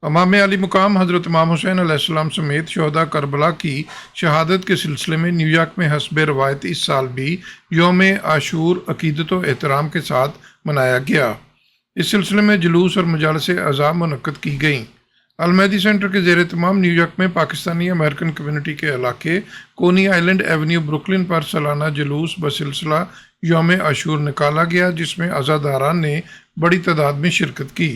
इमाम अली मुकाम हज़रत इमाम हुसैन अलैहिस्सलाम समेत शहदा करबला की शहादत के सिलसिले में न्यूयॉर्क में हस्ब रवायत इस साल भी यौम आशूर अकीदत व एहतराम के साथ मनाया गया। इस सिलसिले में जुलूस और मजालस अज़ा मुनक्कद की गईं। अलमहदी सेंटर के ज़ेर तमाम न्यूयॉर्क में पाकिस्तानी अमेरिकन कम्यूनिटी के इलाके कोनी आइलैंड एवेन्यू ब्रुकलिन पर सालाना जुलूस बसिलसिला यौम आशूर निकाला गया, जिसमें अज़ादारान ने बड़ी तादाद में शिरकत की।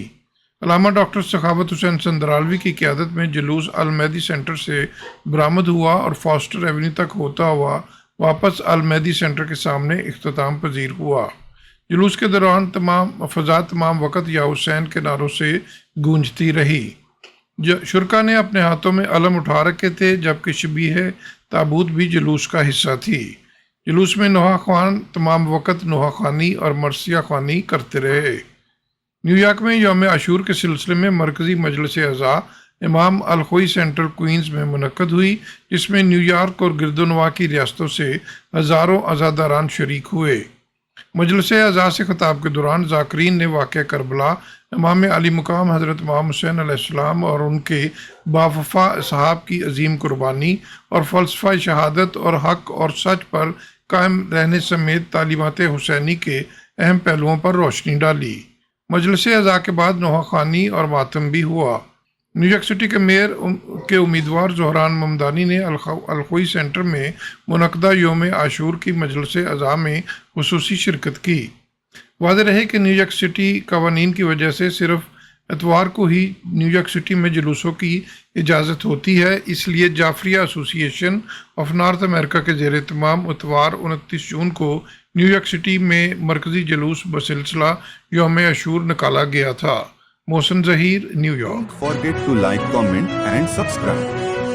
अल्लामा डॉक्टर सखावत हुसैन संदरालवी की क़यादत में जुलूस अलमहदी सेंटर से बरामद हुआ और फॉस्टर एवेन्यू तक होता हुआ वापस अलमहदी सेंटर के सामने इख्तिताम पजीर हुआ। जुलूस के दौरान तमाम वक़्त या हुसैन के नारों से गूंजती रही। शुरका ने अपने हाथों में अलम उठा रखे थे, जबकि शबीह ताबूत भी जुलूस का हिस्सा थी। जुलूस में नोहा खान तमाम वक़्त नोहा खानी और मरसिया खानी करते रहे। न्यूयॉर्क में यौम आशूर के सिलसिले में मरकज़ी मजलिस अज़ा इमाम अल-खोई सेंटर क्वींस में मुनक्कद हुई, जिसमें न्यूयॉर्क और गिरदोनवा की रियासतों से हज़ारों अज़ादारान शरीक हुए। मजलिस अज़ा से खिताब के दौरान ज़ाकिरीन ने वाक़या करबला, इमाम अली मुकाम हज़रत इमाम हुसैन अलैहिस्सलाम और उनके बावफा असहाब की अजीम कुर्बानी और फ़लसफ़ा शहादत और हक़ और सच पर कायम रहने समेत तालीमात हुसैनी के अहम पहलुओं पर रोशनी डाली। मजलिस अज़ा के बाद नोहा खानी और मातम भी हुआ। न्यूयॉर्क सिटी के मेयर के उम्मीदवार ज़ोहरान ममदानी ने अल-खोई सेंटर में मुनक्कदा यौम आशूर की मजलिस अज़ा में खुसूसी शिरकत की। वाज़ेह रहे कि न्यूयॉर्क सिटी कवानीन की वजह से सिर्फ इतवार को ही न्यूयॉर्क सिटी में जुलूसों की इजाज़त होती है, इसलिए Jafaria association of north America के ज़ेर तमाम इतवार 29 जून को न्यूयॉर्क सिटी में मरकज़ी जुलूस बसिलसिला यौम आशूर निकाला गया था। Mohsin Zaheer, New York. Don't forget to like, comment and subscribe.